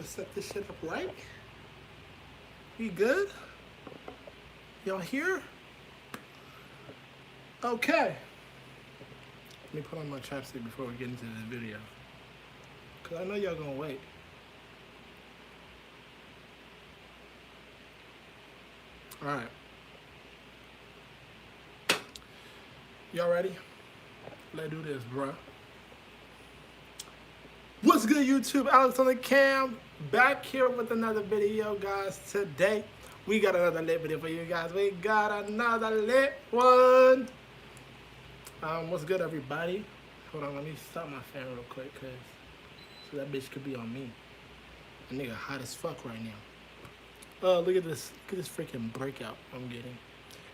set this shit up right. We good? Y'all here? Okay. Let me put on my chapstick before we get into this video, cause I know y'all gonna wait. All right. Y'all ready? Let's do this, bruh. What's good, YouTube? Alex on the cam, back here with another video, guys. Today, we got another lit video for you guys. We got another lit one. What's good, everybody? Hold on, let me stop my fan real quick, cause so that bitch could be on me. A nigga hot as fuck right now. Look at this freaking breakout I'm getting.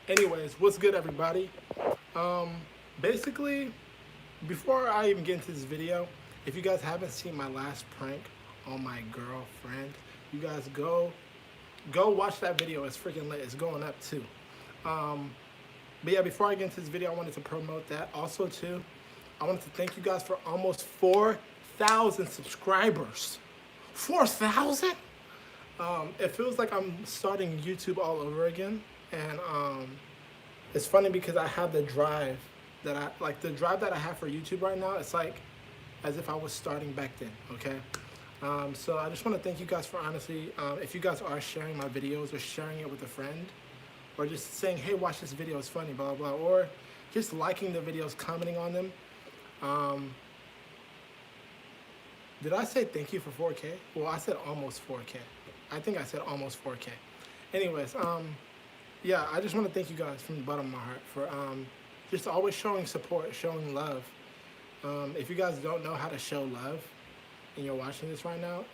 Anyways, what's good, everybody? Basically, before I even get into this video, if you guys haven't seen my last prank on my girlfriend, you guys go watch that video. It's freaking lit. It's going up too. But yeah, before I get into this video, I wanted to promote that. Also too, I wanted to thank you guys for almost 4,000 subscribers. 4,000? It feels like I'm starting YouTube all over again. And it's funny because I have the drive that I have for YouTube right now. It's like as if I was starting back then, okay? So I just want to thank you guys for honestly, if you guys are sharing my videos or sharing it with a friend, or just saying, hey, watch this video, it's funny, blah, blah, or just liking the videos, commenting on them. Did I say thank you for 4K? Well, I said almost 4K. I think I said almost 4K. Anyways, yeah, I just want to thank you guys from the bottom of my heart for just always showing support, showing love. If you guys don't know how to show love and you're watching this right now,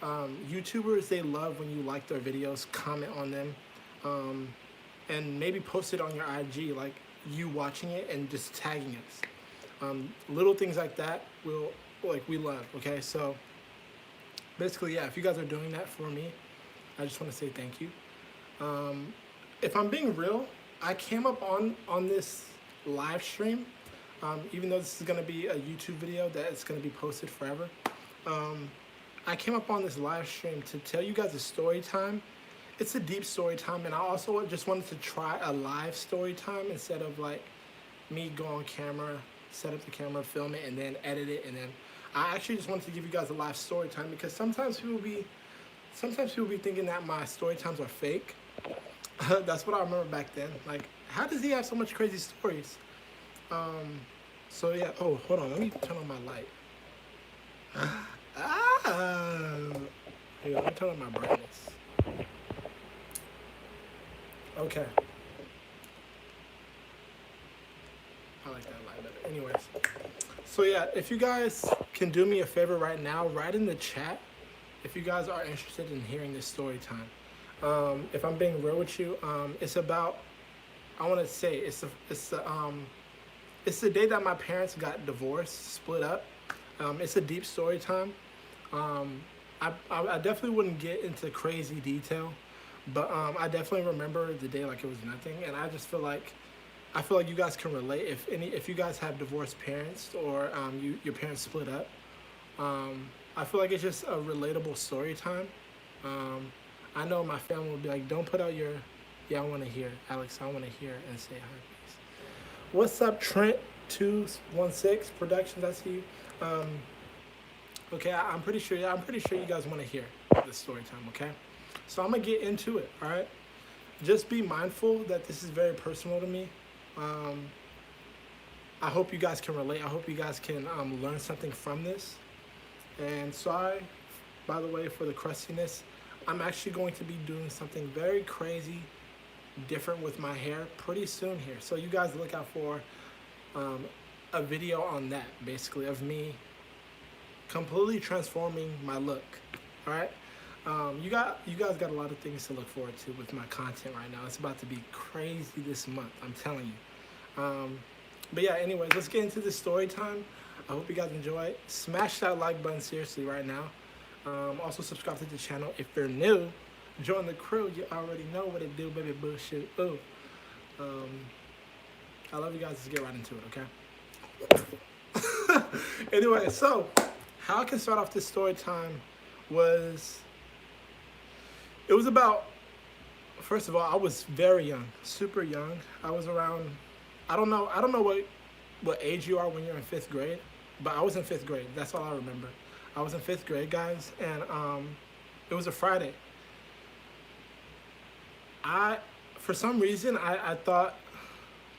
YouTubers, they love when you like their videos, comment on them, and maybe post it on your IG, like you watching it and just tagging us. Little things like that we love, okay? So basically, yeah, if you guys are doing that for me, I just want to say thank you. If I'm being real, I came up on this live stream, even though this is going to be a YouTube video that is going to be posted forever. I came up on this live stream to tell you guys a story time. It's a deep story time, and I also just wanted to try a live story time instead of like me go on camera, set up the camera, film it, and then edit it, and then I actually just wanted to give you guys a live story time because sometimes people be thinking that my story times are fake. That's what I remember back then. Like, how does he have so much crazy stories? So yeah. Oh, hold on. Let me turn on my light. Here, let me turn on my brightness. Okay. I like that light better. Anyways. So yeah, if you guys can do me a favor right now, write in the chat if you guys are interested in hearing this story time. If I'm being real with you, it's about, I want to say, it's the day that my parents got divorced, split up. It's a deep story time. I definitely wouldn't get into crazy detail, but I definitely remember the day like it was nothing, and I just feel like you guys can relate. If you guys have divorced parents or your parents split up, I feel like it's just a relatable story time. I know my family will be like, don't put out your, yeah, I want to hear, Alex, I want to hear, and say hi, please. What's up, Trent216 Productions, I see you. Okay, I'm pretty sure you guys want to hear this story time, okay? So I'm going to get into it, all right? Just be mindful that this is very personal to me. I hope you guys can relate. I hope you guys can learn something from this. And sorry, by the way, for the crustiness. I'm actually going to be doing something very crazy, different with my hair pretty soon here. So you guys look out for a video on that, basically, of me completely transforming my look. All right. You guys got a lot of things to look forward to with my content right now. It's about to be crazy this month, I'm telling you. But yeah, anyways, let's get into this story time. I hope you guys enjoy it. Smash that like button seriously right now. Also subscribe to the channel if you're new. Join the crew. You already know what it do, baby. Bullshit. Ooh. I love you guys. Let's get right into it, okay? Anyway, so how I can start off this story time was It was about, first of all, I was very young, super young. I was around, I don't know what age you are when you're in fifth grade, but I was in fifth grade. That's all I remember. I was in fifth grade, guys, and it was a Friday. I, for some reason, I thought,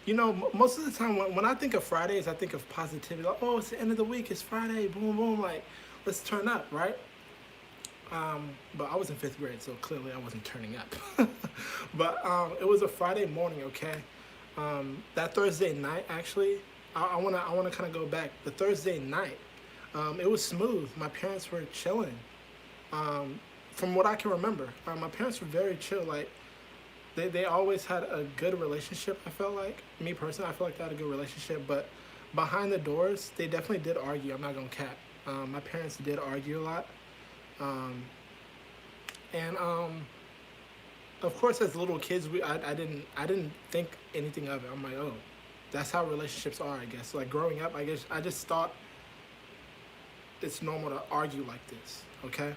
most of the time when I think of Fridays, I think of positivity. Like, oh, it's the end of the week. It's Friday. Boom, boom. Like, let's turn up, right? But I was in fifth grade, so clearly I wasn't turning up. But it was a Friday morning, okay? That Thursday night, actually, I wanna kind of go back. The Thursday night, it was smooth. My parents were chilling. From what I can remember, my parents were very chill. Like they always had a good relationship. I felt like me personally, I felt like they had a good relationship. But behind the doors, they definitely did argue. I'm not gonna cap. My parents did argue a lot. Um, and of course, as little kids, I didn't think anything of it. I'm like, oh, that's how relationships are, I guess. Like growing up, I guess I just thought it's normal to argue like this. Okay,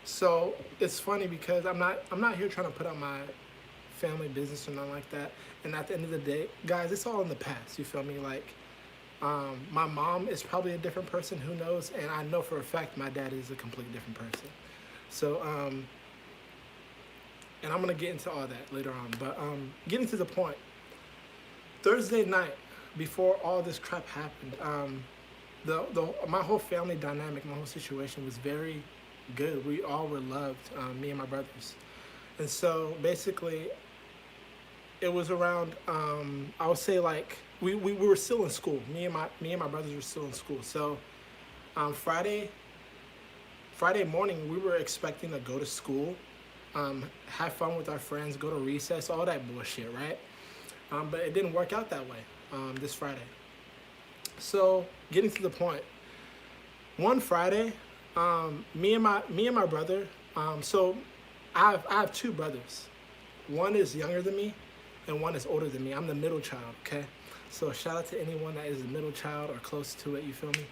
so it's funny because I'm not here trying to put out my family business or nothing like that. And at the end of the day, guys, it's all in the past. You feel me? Like, my mom is probably a different person. Who knows? And I know for a fact my dad is a completely different person. So, and I'm gonna get into all that later on. But getting to the point, Thursday night, before all this crap happened, the my whole family dynamic, my whole situation was very good. We all were loved, me and my brothers. And so basically, it was around, I would say like we were still in school. Me and my brothers were still in school. So Friday morning we were expecting to go to school, have fun with our friends, go to recess, all that bullshit, right? But it didn't work out that way this Friday. So getting to the point, one Friday, me and my brother. So I have two brothers. One is younger than me, and one is older than me. I'm the middle child. Okay, so shout out to anyone that is the middle child or close to it. You feel me?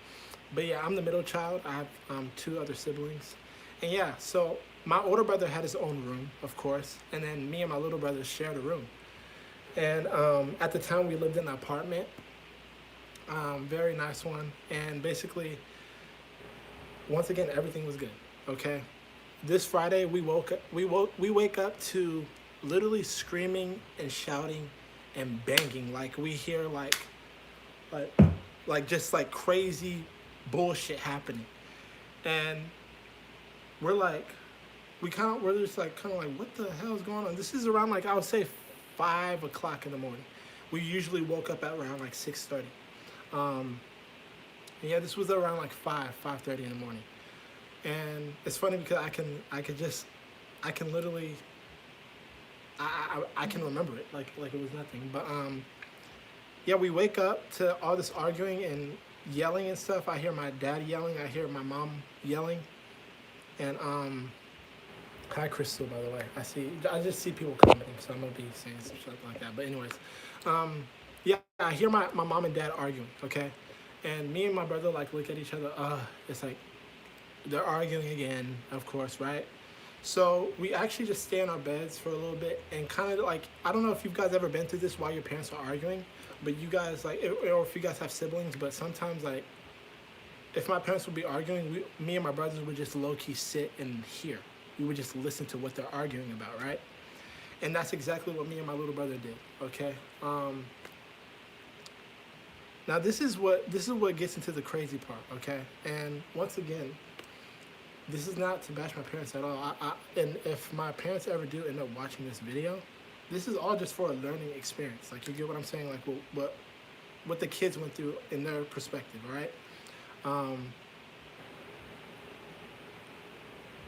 But yeah, I'm the middle child. I have two other siblings, and yeah, so my older brother had his own room, of course, and then me and my little brother shared a room. And at the time, we lived in an apartment, very nice one, and basically, once again, everything was good. Okay, this Friday we wake up to literally screaming and shouting and banging, like we hear like just like crazy bullshit happening. And we're like we're just like kind of like, what the hell is going on? This is around, like, I would say 5 o'clock in the morning. We usually woke up at around like 6:30. um yeah, this was around like 5:30 in the morning. And it's funny because I can literally, I can remember it like it was nothing. But yeah, we wake up to all this arguing and yelling and stuff. I hear my dad yelling, I hear my mom yelling. And hi Crystal, by the way. I just see people commenting, so I'm gonna be saying some shit like that. But anyways, yeah, I hear my mom and dad arguing, okay? And me and my brother like look at each other, it's like they're arguing again, of course, right? So we actually just stay in our beds for a little bit and kind of like, I don't know if you guys ever been through this while your parents are arguing, but you guys like, or if you guys have siblings, but sometimes like, if my parents would be arguing, me and my brothers would just low key sit and hear. We would just listen to what they're arguing about, right? And that's exactly what me and my little brother did. Okay. Now this is what gets into the crazy part. Okay. And once again, this is not to bash my parents at all. And if my parents ever do end up watching this video, this is all just for a learning experience. Like, you get what I'm saying? Like, what the kids went through in their perspective, right? Um,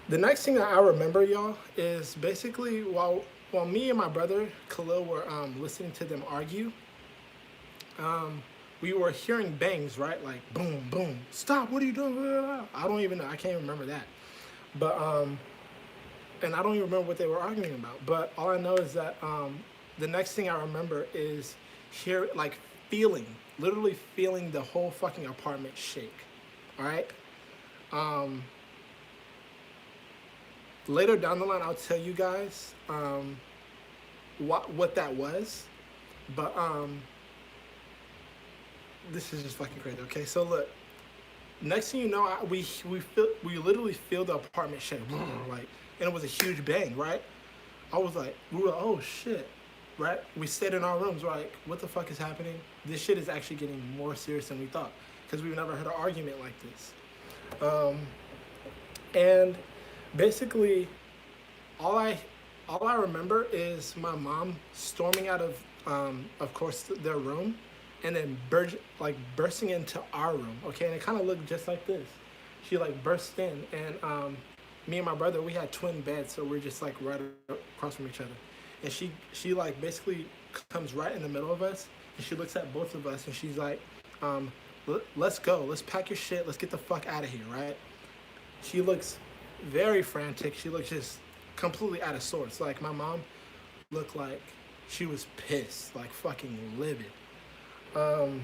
the next thing that I remember, y'all, is basically while me and my brother Khalil were listening to them argue, we were hearing bangs, right? Like boom, boom, stop! What are you doing? I don't even know. I can't even remember that. But and I don't even remember what they were arguing about. But all I know is that the next thing I remember is like literally feeling the whole fucking apartment shake. All right. Later down the line, I'll tell you guys what that was. But this is just fucking crazy. Okay, so look, next thing you know, we literally feel the apartment shake, like, and it was a huge bang, right? I was like, we were like, oh shit, right? We stayed in our rooms, we're like, what the fuck is happening? This shit is actually getting more serious than we thought, because we've never had an argument like this. And basically, all I all I remember is my mom storming out of course, their room, and then bursting into our room. Okay, and it kind of looked just like this. She like burst in, and me and my brother, we had twin beds, so we're just like right across from each other. And she like basically comes right in the middle of us, and she looks at both of us, and she's like, let's go, let's pack your shit, let's get the fuck out of here, right? She looks very frantic. She looks just completely out of sorts. Like my mom looked like she was pissed, like fucking livid. Um,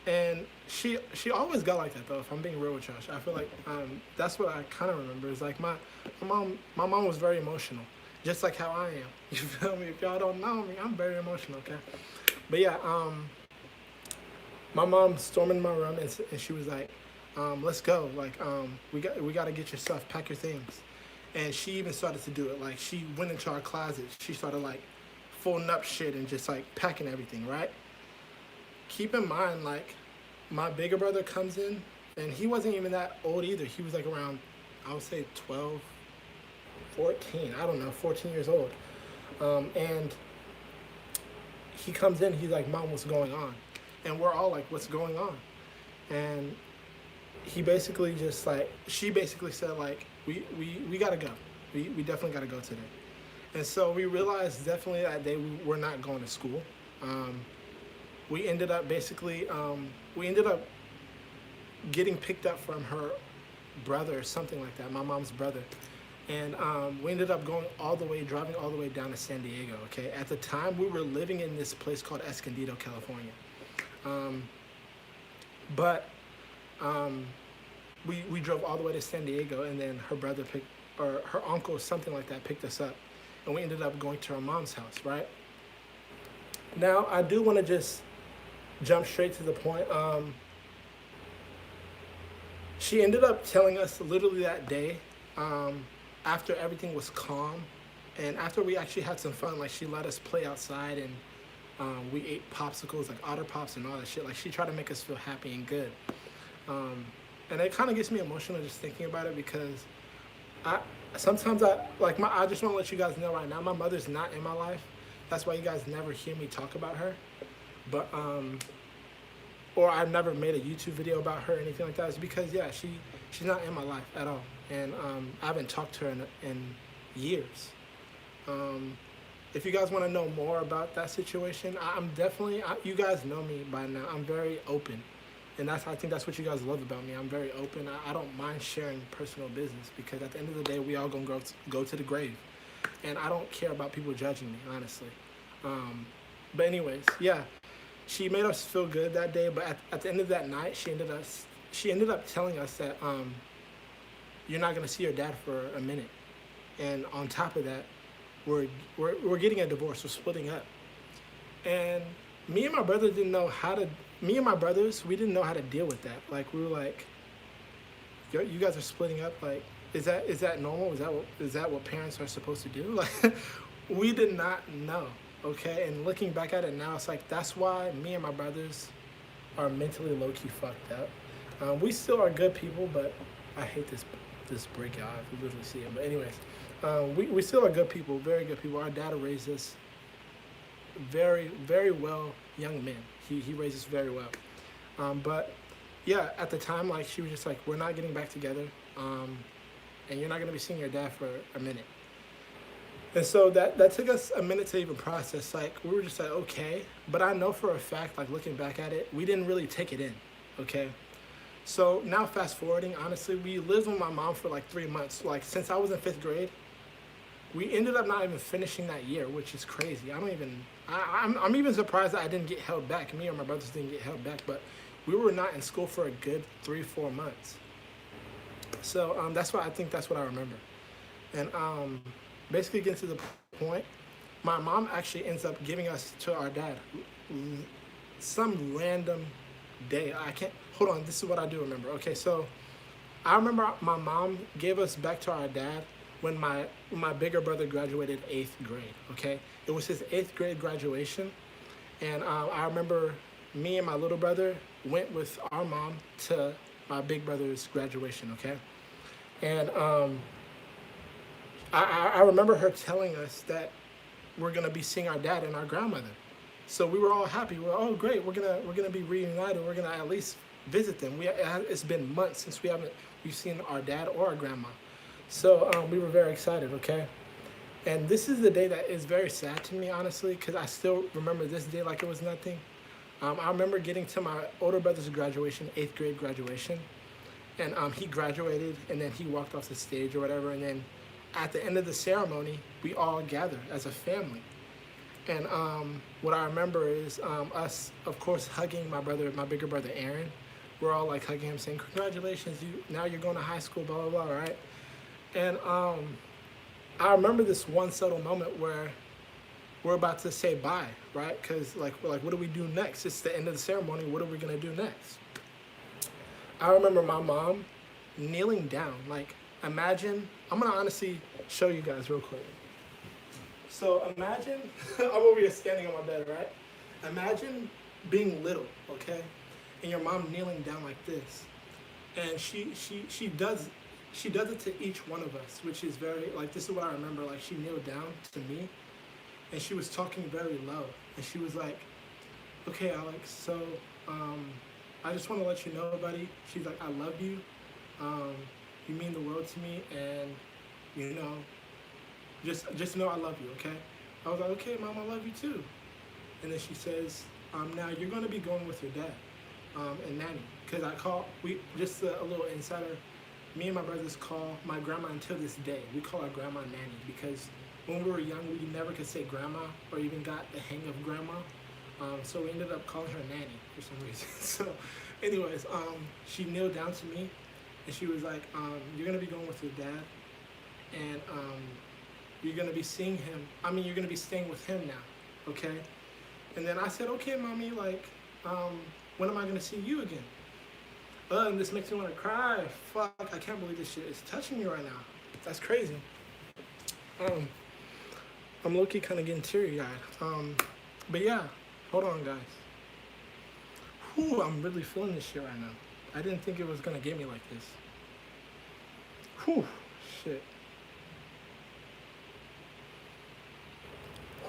and she always got like that though. If I'm being real with Josh, I feel like that's what I kind of remember. Is like my mom was very emotional, just like how I am. You feel me? If y'all don't know me, I'm very emotional. Okay, but yeah, my mom stormed in my room, and she was like, let's go. Like, we got to get your stuff, pack your things. And she even started to do it. Like, she went into our closet. She started, like, folding up shit and just, like, packing everything, right? Keep in mind, like, my bigger brother comes in, and he wasn't even that old either. He was, like, around, I would say 12, 14. I don't know, 14 years old. And he comes in, he's like, Mom, what's going on? And we're all like, what's going on? And he basically just like, she basically said like, we gotta go. We definitely gotta go today. And so we realized definitely that day we were not going to school. We ended up basically, we ended up getting picked up from her brother or something like that, my mom's brother. And we ended up driving all the way down to San Diego, okay? At the time, we were living in this place called Escondido, California. But we drove all the way to San Diego, and then her brother or her uncle or something like that picked us up, and we ended up going to her mom's house, right? Now, I do want to just jump straight to the point. She ended up telling us literally that day, after everything was calm, and after we actually had some fun, like she let us play outside, and we ate popsicles, like Otter Pops and all that shit. Like she tried to make us feel happy and good. And it kind of gets me emotional just thinking about it, because I sometimes I just want to let you guys know right now, my mother's not in my life. That's why you guys never hear me talk about her. But or I've never made a YouTube video about her or anything like that. It's because yeah, she's not in my life at all, and I haven't talked to her in years. If you guys want to know more about that situation, I'm definitely, you guys know me by now. I'm very open. And I think that's what you guys love about me. I'm very open. I don't mind sharing personal business, because at the end of the day, we all gonna go to the grave. And I don't care about people judging me, honestly. But anyways, yeah, she made us feel good that day. But at the end of that night, she ended up telling us that you're not gonna see your dad for a minute. And on top of that, we're getting a divorce. We're splitting up. And me and my brother didn't know how to. Me and my brothers, we didn't know how to deal with that. Like we were like, you guys are splitting up. Like, is that normal? Is that what parents are supposed to do? Like, we did not know. Okay. And looking back at it now, it's like that's why me and my brothers are mentally low key fucked up. We still are good people, but I hate this breakout. I can literally see it. But anyways, we still are good people, very good people. Our dad raised us very, very well, young men. He raised us very well. But yeah, at the time, like she was just like, we're not getting back together, and you're not gonna be seeing your dad for a minute. And so that took us a minute to even process. Like we were just like, okay. But I know for a fact, like looking back at it, we didn't really take it in. Okay. So now fast forwarding, honestly, we lived with my mom for like 3 months. Like since I was in 5th grade, we ended up not even finishing that year, which is crazy. I'm even surprised that I didn't get held back. Me or my brothers didn't get held back, but we were not in school for a good 3-4 months. So that's why I think that's what I remember. And basically, getting to the point, my mom actually ends up giving us to our dad some random day. I can't hold on. This is what I do remember. Okay, so I remember my mom gave us back to our dad when my bigger brother graduated 8th grade. Okay, it was his 8th grade graduation, and I remember me and my little brother went with our mom to my big brother's graduation. Okay, and I remember her telling us that we're gonna be seeing our dad and our grandmother. So we were all happy. We were, oh great, we're gonna be reunited. We're gonna at least visit them. It's been months since we've seen our dad or our grandma. So we were very excited. Okay, and this is the day that is very sad to me, honestly, because I still remember this day like it was nothing. I remember getting to my older brother's graduation, 8th grade graduation, and he graduated, and then he walked off the stage or whatever, and then at the end of the ceremony, we all gathered as a family. And what I remember is us, of course, hugging my bigger brother Aaron. We're all like hugging him, saying, "Congratulations, now you're going to high school, blah blah blah," right? And I remember this one subtle moment where we're about to say bye, right? Because like we're like, what do we do next? It's the end of the ceremony. What are we gonna do next? I remember my mom kneeling down. Like, imagine, I'm gonna honestly show you guys real quick. So imagine, I'm over here standing on my bed, right? Imagine being little, okay? And your mom kneeling down like this. And she does it to each one of us, which is very, like, this is what I remember. Like, she kneeled down to me, and she was talking very low. And she was like, "Okay, Alex, so I just want to let you know, buddy." She's like, "I love you. You mean the world to me, and you know, just know I love you, okay?" I was like, "Okay, Mom, I love you too." And then she says, "Now you're going to be going with your dad and Nanny, because we just a little insider. Me and my brothers call my grandma until this day. We call our grandma Nanny because when we were young, we never could say grandma or even got the hang of grandma. So we ended up calling her Nanny for some reason. So, anyways, she kneeled down to me, and she was like, "You're gonna be going with your dad, and you're gonna be seeing him. I mean, you're gonna be staying with him now, okay?" And then I said, "Okay, Mommy. Like, when am I gonna see you again?" And this makes me want to cry. Fuck, I can't believe this shit is touching me right now. That's crazy. I'm low-key kind of getting teary-eyed. But yeah, hold on, guys. Whew, I'm really feeling this shit right now. I didn't think it was gonna get me like this. Whew, shit.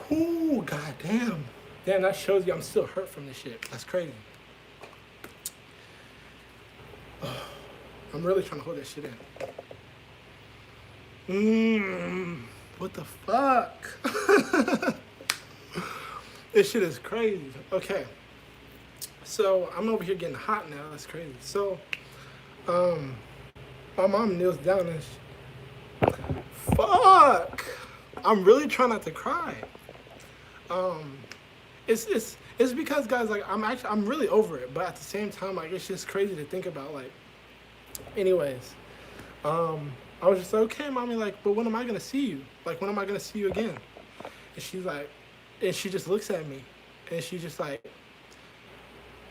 Whew, goddamn. Damn, that shows you I'm still hurt from this shit. That's crazy. I'm really trying to hold that shit in. What the fuck? This shit is crazy. Okay. So I'm over here getting hot now. That's crazy. So, my mom kneels down and fuck. I'm really trying not to cry. It's because, guys, like, I'm really over it, but at the same time, like, it's just crazy to think about. Like, anyways, I was just like, "Okay, Mommy, like, but when am I gonna see you? Like, when am I gonna see you again?" And she's like, and she just looks at me, and she just like,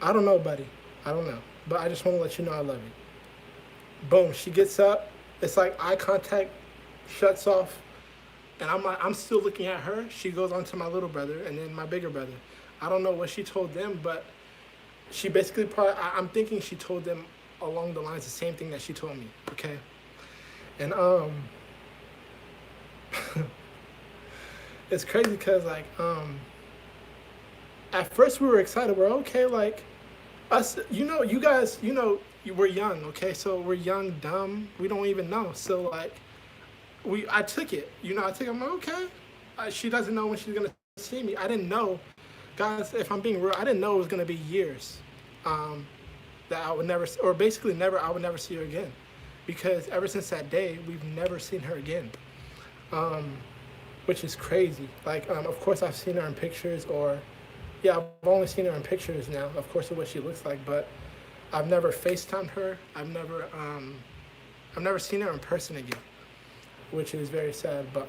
"I don't know, buddy. I don't know, but I just want to let you know I love you." Boom. She gets up. It's like eye contact shuts off, and I'm still looking at her. She goes on to my little brother and then my bigger brother. I don't know what she told them, but she basically I'm thinking she told them along the lines the same thing that she told me. Okay, and it's crazy because, like, at first we were excited. We're okay, like, us, you guys, we're young, okay? So we're young, dumb. We don't even know. So, like, I took it. I took it. I'm like, okay. She doesn't know when she's going to see me. I didn't know. Guys, if I'm being real, I didn't know it was going to be years that I would never, or basically never, I would never see her again. Because ever since that day, we've never seen her again. Which is crazy. Like, of course, I've seen her in pictures, or, yeah, I've only seen her in pictures now, of course, of what she looks like, but I've never FaceTimed her. I've I've never seen her in person again, which is very sad. But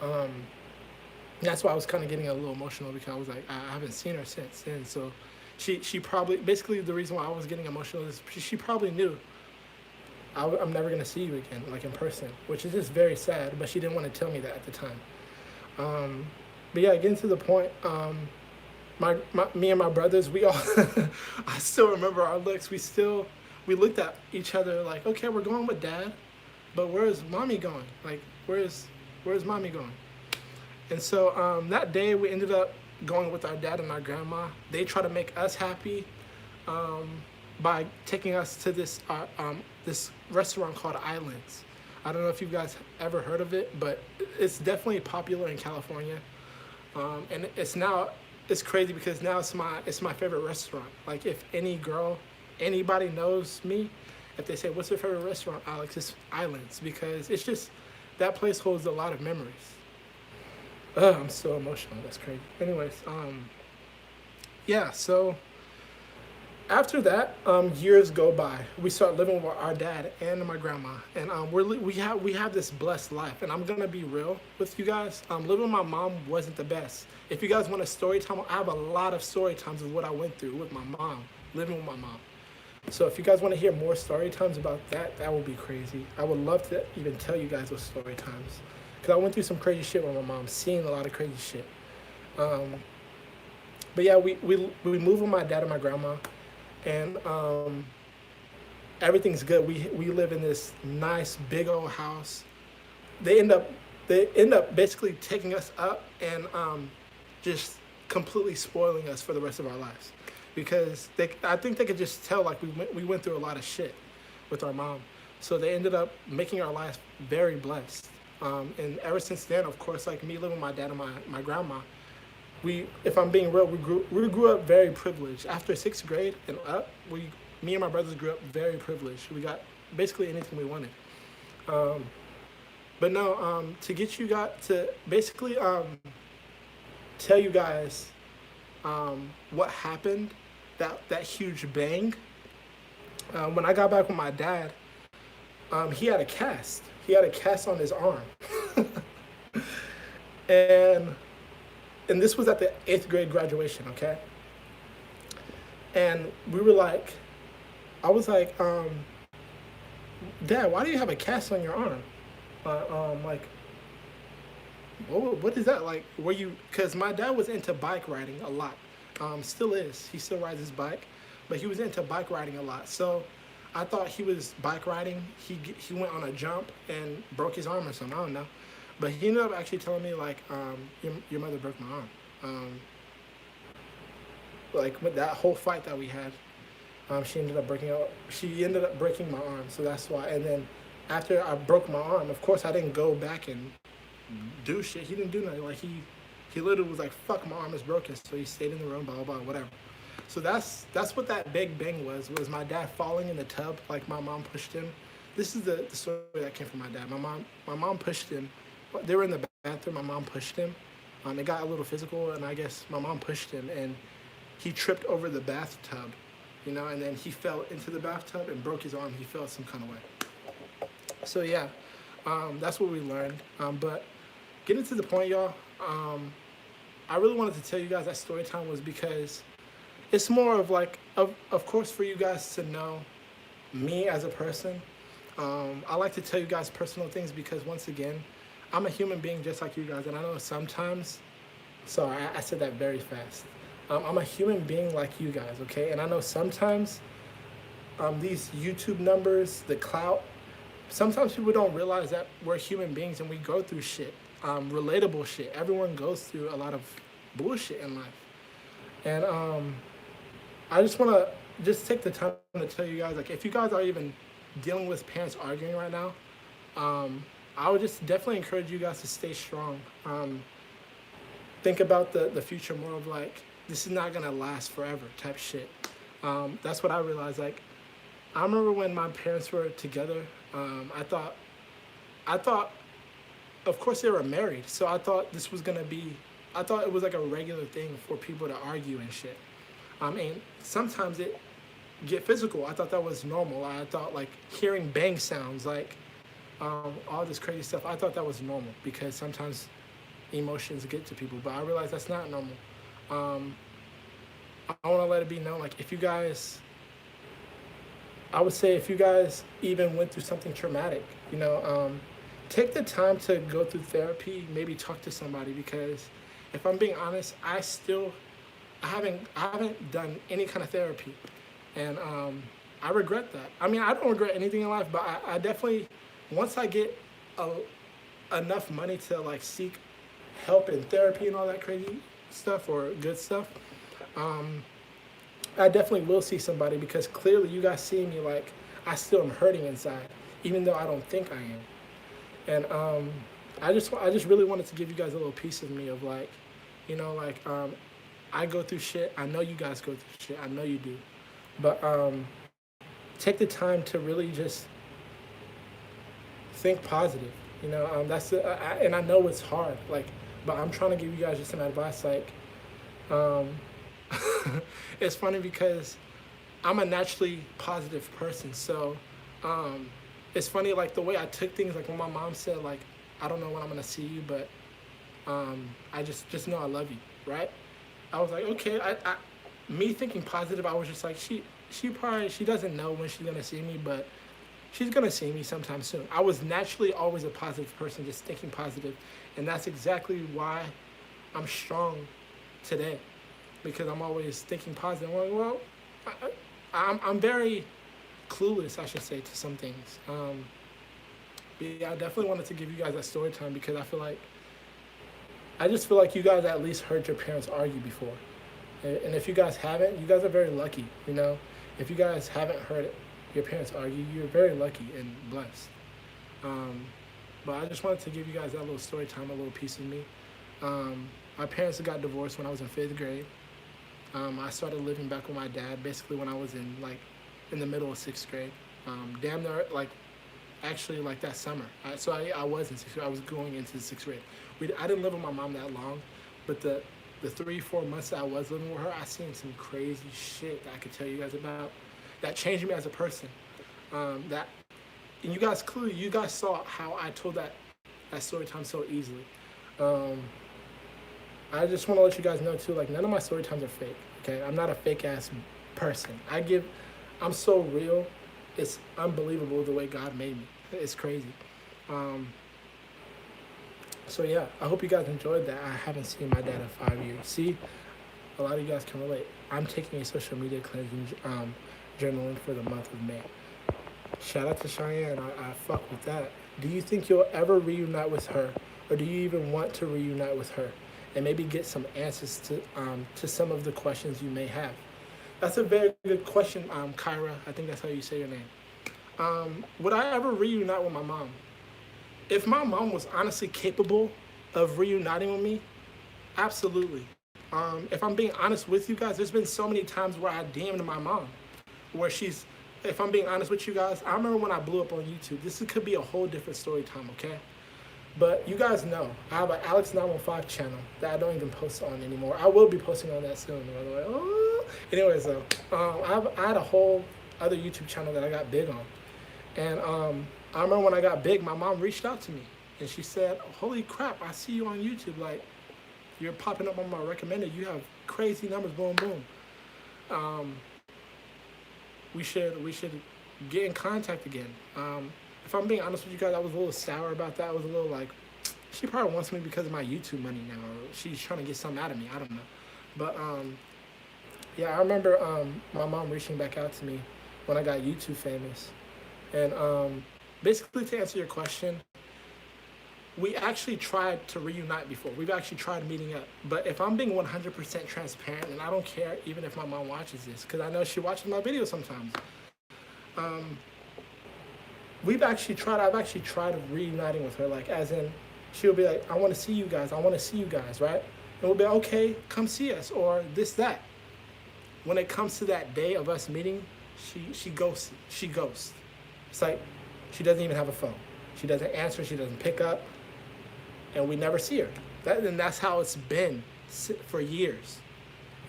that's why I was kind of getting a little emotional because I was like, I haven't seen her since then. So she probably, basically the reason why I was getting emotional is she probably knew I'm never gonna see you again, like in person, which is just very sad. But she didn't want to tell me that at the time. But yeah, getting to the point, me and my brothers, we all, I still remember our looks. We looked at each other like, okay, we're going with dad, but where's mommy going? Like, where's mommy going? And so that day we ended up going with our dad and our grandma. They try to make us happy by taking us to this restaurant called Islands. I don't know if you guys ever heard of it, but it's definitely popular in California. And it's crazy because now it's my favorite restaurant. Like if anybody knows me, if they say, what's your favorite restaurant, Alex, it's Islands, because it's just, that place holds a lot of memories. I'm so emotional, that's crazy. Anyways, yeah, so after that, years go by. We start living with our dad and my grandma, and we have this blessed life. And I'm gonna be real with you guys. Living with my mom wasn't the best. If you guys want a story time, I have a lot of story times of what I went through with my mom, living with my mom. So if you guys want to hear more story times about that, that would be crazy. I would love to even tell you guys those story times, because I went through some crazy shit with my mom, seeing a lot of crazy shit. But yeah, we moved with my dad and my grandma, and everything's good. We live in this nice big old house. They end up basically taking us up and just completely spoiling us for the rest of our lives, because I think they could just tell like we went through a lot of shit with our mom. So they ended up making our lives very blessed. And ever since then, of course, like me living with my dad and my grandma, if I'm being real, we grew up very privileged. After 6th grade and up, me and my brothers grew up very privileged. We got basically anything we wanted. But no, to get you guys to basically tell you guys what happened, that huge bang. When I got back with my dad, he had a cast. He had a cast on his arm, and this was at the 8th grade graduation, okay? And we were like, I was like, Dad, why do you have a cast on your arm? Like, what is that? Like, because my dad was into bike riding a lot. Still is. He still rides his bike, but he was into bike riding a lot. So I thought he was bike riding. He went on a jump and broke his arm or something. I don't know. But he ended up actually telling me, like, your mother broke my arm. Like, with that whole fight that we had, she ended up breaking my arm. So that's why. And then after I broke my arm, of course, I didn't go back and do shit. He didn't do nothing. Like, he literally was like, fuck, my arm is broken. So he stayed in the room, blah, blah, blah, whatever. So that's what that big bang was my dad falling in the tub. Like, my mom pushed him. This is the story that came from my dad. My mom pushed him. They were in the bathroom. My mom pushed him. It got a little physical, and I guess my mom pushed him, and he tripped over the bathtub, and then he fell into the bathtub and broke his arm. He felt some kind of way. So yeah, that's what we learned. But getting to the point, y'all, I really wanted to tell you guys that story time was because it's more of like, of course, for you guys to know me as a person. I like to tell you guys personal things because, once again, I'm a human being just like you guys, and I know sometimes, sorry, I said that very fast. I'm a human being like you guys, okay? And I know sometimes these YouTube numbers, the clout, sometimes people don't realize that we're human beings and we go through shit, relatable shit. Everyone goes through a lot of bullshit in life. And I just want to take the time to tell you guys, like, if you guys are even dealing with parents arguing right now, I would just definitely encourage you guys to stay strong. Think about the future more of like, this is not gonna last forever type shit. That's what I realized. Like, I remember when my parents were together, I thought, of course they were married, so I thought this was gonna be, I thought it was like a regular thing for people to argue and shit. And sometimes it get physical. I thought that was normal. I thought, like, hearing bang sounds, like all this crazy stuff. I thought that was normal because sometimes emotions get to people, but I realized that's not normal. Um, I want to let it be known, like if you guys, I would say if you guys even went through something traumatic, take the time to go through therapy. Maybe talk to somebody because, if I'm being honest, I haven't done any kind of therapy, and I regret that. I mean, I don't regret anything in life, but I definitely, once I get a, enough money to like seek help in therapy and all that crazy stuff or good stuff, um, I definitely will see somebody because clearly you guys see me like I still am hurting inside, even though I don't think I am. And I just really wanted to give you guys a little piece of me of like, I go through shit. I know you guys go through shit. I know you do, but take the time to really just think positive. And I know it's hard. Like, but I'm trying to give you guys just some advice. Like, um, it's funny because I'm a naturally positive person. So it's funny, like the way I took things. Like when my mom said, like, I don't know when I'm gonna see you, but I just know I love you, right? I was like, okay. Me thinking positive, I was just like, she doesn't know when she's gonna see me, but she's gonna see me sometime soon. I was naturally always a positive person, just thinking positive, and that's exactly why I'm strong today, because I'm always thinking positive. I'm like, well, I'm very clueless, I should say, to some things. But yeah, I definitely wanted to give you guys that story time because I just feel like you guys at least heard your parents argue before. And if you guys haven't, you guys are very lucky, If you guys haven't heard your parents argue, you're very lucky and blessed. Um, but I just wanted to give you guys that little story time, a little piece of me. My parents got divorced when I was in fifth grade. I started living back with my dad basically when I was in the middle of sixth grade. Damn near like actually like that summer. I was in sixth grade. I was going into sixth grade. I didn't live with my mom that long, but the 3-4 months that I was living with her, I seen some crazy shit that I could tell you guys about that changed me as a person. That and you guys saw how I told that story time so easily. Um, I just want to let you guys know too, like none of my story times are fake. Okay, I'm not a fake ass person. I'm so real. It's unbelievable the way God made me. It's crazy. Um, so yeah, I hope you guys enjoyed that. I haven't seen my dad in 5 years. See, a lot of you guys can relate. I'm taking a social media cleansing journaling for the month of May. Shout out to Cheyenne. I fuck with that. Do you think you'll ever reunite with her, or do you even want to reunite with her, and maybe get some answers to some of the questions you may have? That's a very good question, Kyra. I think that's how you say your name. Would I ever reunite with my mom? If my mom was honestly capable of reuniting with me, absolutely. If I'm being honest with you guys, there's been so many times where I DM'd my mom, where if I'm being honest with you guys, I remember when I blew up on YouTube. Could be a whole different story time, okay? But you guys know, I have an Alex915 channel that I don't even post on anymore. I will be posting on that soon, by the way. Oh. Anyways, though, I had a whole other YouTube channel that I got big on. And I remember when I got big, my mom reached out to me. And she said, holy crap, I see you on YouTube. Like, you're popping up on my recommended. You have crazy numbers, boom, boom. We should get in contact again. If I'm being honest with you guys, I was a little sour about that. I was a little like, she probably wants me because of my YouTube money now, or she's trying to get something out of me. I don't know. But yeah, I remember my mom reaching back out to me when I got YouTube famous. And basically, to answer your question, we actually tried to reunite before. We've actually tried meeting up. But if I'm being 100% transparent, and I don't care even if my mom watches this, because I know she watches my videos sometimes. I've actually tried reuniting with her, like as in, she'll be like, I want to see you guys, right? And we'll be like, okay, come see us, or this, that. When it comes to that day of us meeting, she ghosts. It's like, she doesn't even have a phone. She doesn't answer, she doesn't pick up, and we never see her. And that's how it's been for years.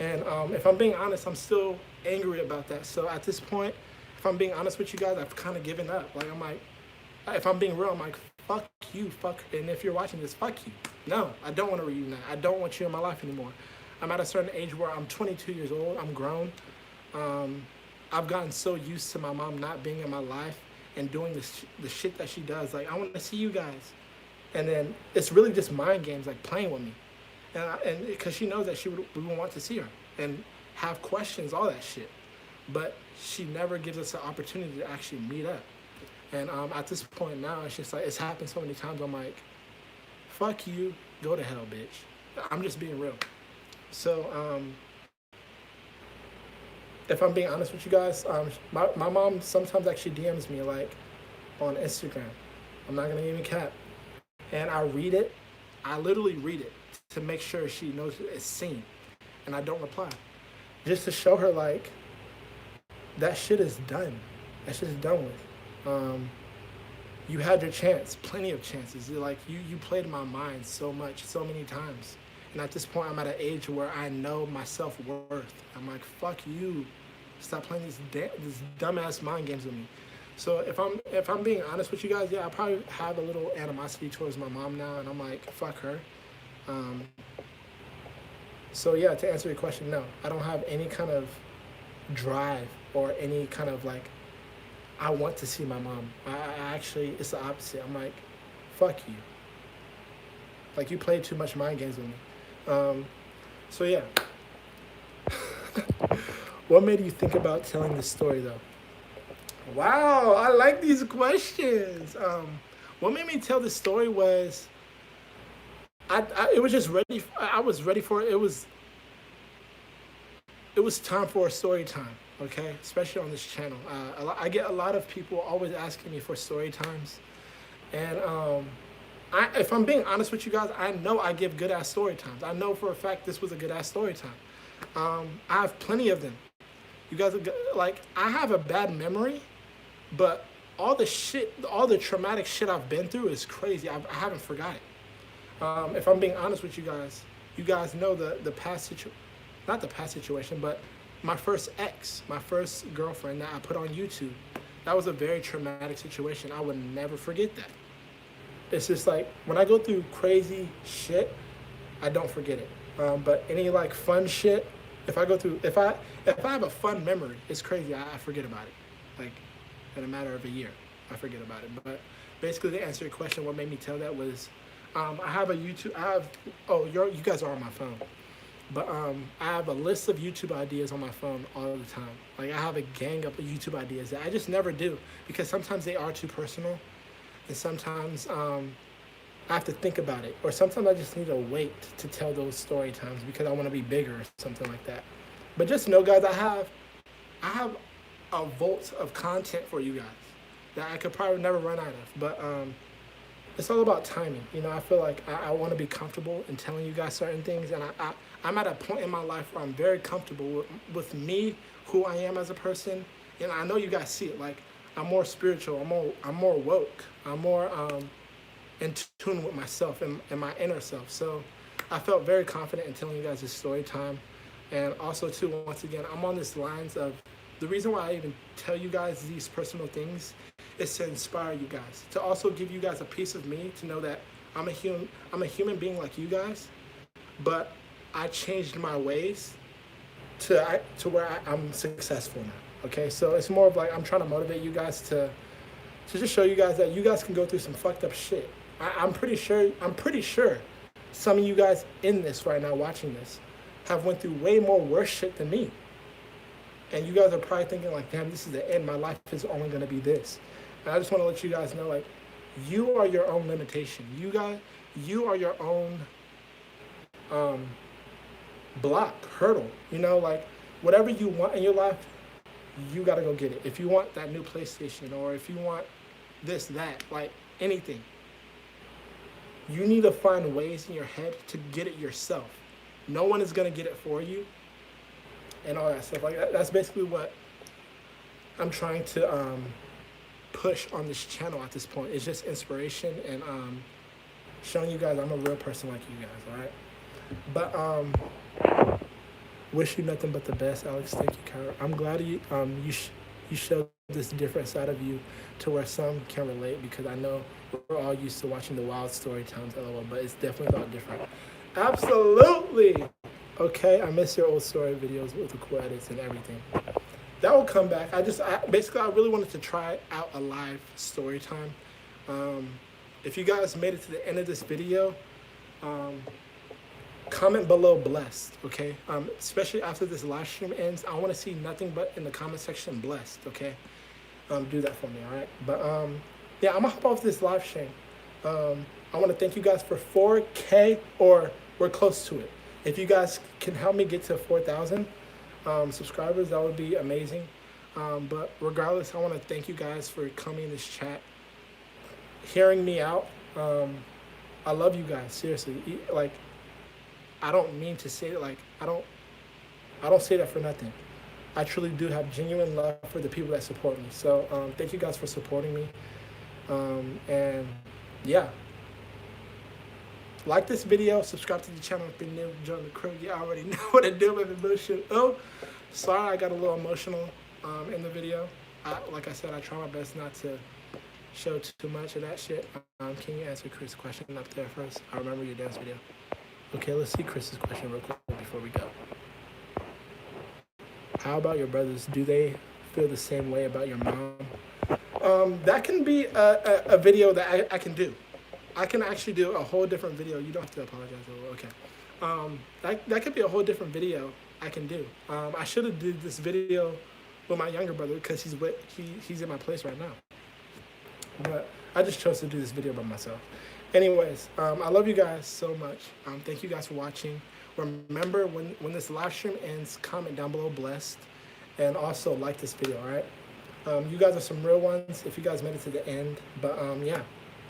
And if I'm being honest, I'm still angry about that. So at this point, if I'm being honest with you guys, I've kind of given up. Like, I'm like, if I'm being real, I'm like, fuck you, fuck. And if you're watching this, fuck you. No, I don't want to reunite. I don't want you in my life anymore. I'm at a certain age where I'm 22 years old. I'm grown. Um, I've gotten so used to my mom not being in my life and doing the shit that she does. Like, I want to see you guys. And then it's really just mind games, like playing with me. And because she knows that we would want to see her and have questions, all that shit. But she never gives us the opportunity to actually meet up. And at this point now, it's just like, it's happened so many times. I'm like, fuck you, go to hell, bitch. I'm just being real. So, if I'm being honest with you guys, my mom sometimes actually DMs me, like, on Instagram. I'm not gonna even cap. And I read it. I literally read it to make sure she knows it's seen. And I don't reply. Just to show her, like, that shit is done. That shit is done with. You had your chance, plenty of chances. Like, you played in my mind so much, so many times. And at this point, I'm at an age where I know my self-worth. I'm like, fuck you. Stop playing these dumbass mind games with me. So if I'm being honest with you guys, yeah, I probably have a little animosity towards my mom now, and I'm like, fuck her. So yeah, to answer your question, no, I don't have any kind of drive or any kind of like, I want to see my mom. I actually, it's the opposite. I'm like, fuck you. Like, you played too much mind games with me. So yeah. What made you think about telling this story though? Wow, I like these questions. What made me tell this story was, it was just ready. I was ready for it. It was time for a story time. Okay, especially on this channel. I get a lot of people always asking me for story times, and if I'm being honest with you guys, I know I give good ass story times. I know for a fact this was a good ass story time. I have plenty of them. You guys are like, I have a bad memory, but all the traumatic shit I've been through is crazy. I haven't forgot it. If I'm being honest with you guys know the past not the past situation, but my first ex, my first girlfriend that I put on YouTube. That was a very traumatic situation. I would never forget that. It's just like, when I go through crazy shit, I don't forget it. But any like fun shit, if I have a fun memory, it's crazy. I forget about it. Like, in a matter of a year, I forget about it. But basically, to answer your question, what made me tell that was, I have a YouTube. You guys are on my phone. But I have a list of YouTube ideas on my phone all the time. Like, I have a gang of YouTube ideas that I just never do, because sometimes they are too personal, and sometimes I have to think about it, or sometimes I just need to wait to tell those story times because I want to be bigger or something like that. But just know, guys, I have a vault of content for you guys that I could probably never run out of. But it's all about timing. You know, I feel like I want to be comfortable in telling you guys certain things, and I'm at a point in my life where I'm very comfortable with me, who I am as a person, and I know you guys see it. Like, I'm more spiritual, I'm more woke, I'm more in tune with myself and my inner self. So I felt very confident in telling you guys this story time. And also too, once again, I'm on this lines of, the reason why I even tell you guys these personal things is to inspire you guys, to also give you guys a piece of me, to know that I'm a human being like you guys, but I changed my ways to where I'm successful now. Okay, so it's more of like, I'm trying to motivate you guys to just show you guys that you guys can go through some fucked up shit. I'm pretty sure some of you guys in this right now watching this have went through way more worse shit than me. And you guys are probably thinking like, damn, this is the end. My life is only going to be this. And I just want to let you guys know, like, you are your own limitation. You are your own hurdle. You know, like, whatever you want in your life, you got to go get it. If you want that new PlayStation, or if you want this, that, like anything, you need to find ways in your head to get it yourself. No one is going to get it for you, and all that stuff. Like, that's basically what I'm trying to push on this channel at this point. It's just inspiration and showing you guys I'm a real person like you guys, all right? But wish you nothing but the best, Alex. Thank you, Kyra. I'm glad you showed this different side of you to where some can relate, because I know we're all used to watching the wild story times, lol, but it's definitely a lot different. Absolutely. Okay, I miss your old story videos with the cool edits and everything. That will come back. Basically, I really wanted to try out a live story time. If you guys made it to the end of this video, comment below blessed, okay? Especially after this live stream ends, I want to see nothing but in the comment section blessed, okay? Do that for me, all right? But yeah, I'm gonna hop off this live stream. I want to thank you guys for 4K, or we're close to it. If you guys can help me get to 4,000 subscribers, that would be amazing. But regardless, I want to thank you guys for coming in this chat, hearing me out. I love you guys, seriously. Like, I don't mean to say it, like, I don't say that for nothing. I truly do have genuine love for the people that support me. So thank you guys for supporting me. And yeah, like this video, subscribe to the channel if you're new, join the crew. You already know what to do with the bullshit. Oh, sorry I got a little emotional in the video. Like I said, I try my best not to show too much of that shit. Can you answer Chris' question up there first? I remember your dance video. Okay, let's see Chris's question real quick before we go. How about your brothers? Do they feel the same way about your mom? That can be a video that I can do. I can actually do a whole different video. You don't have to apologize. Okay. That could be a whole different video I can do. I should have did this video with my younger brother because he's in my place right now. But I just chose to do this video by myself. Anyways, I love you guys so much. Thank you guys for watching. Remember, when this live stream ends, comment down below blessed, and also like this video, all right? You guys are some real ones if you guys made it to the end. But yeah,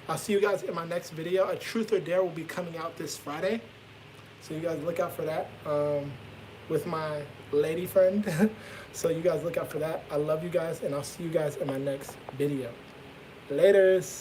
I'll see you guys in my next video. A Truth or Dare will be coming out this Friday, so you guys look out for that with my lady friend. So you guys look out for that. I love you guys, and I'll see you guys in my next video. Laters.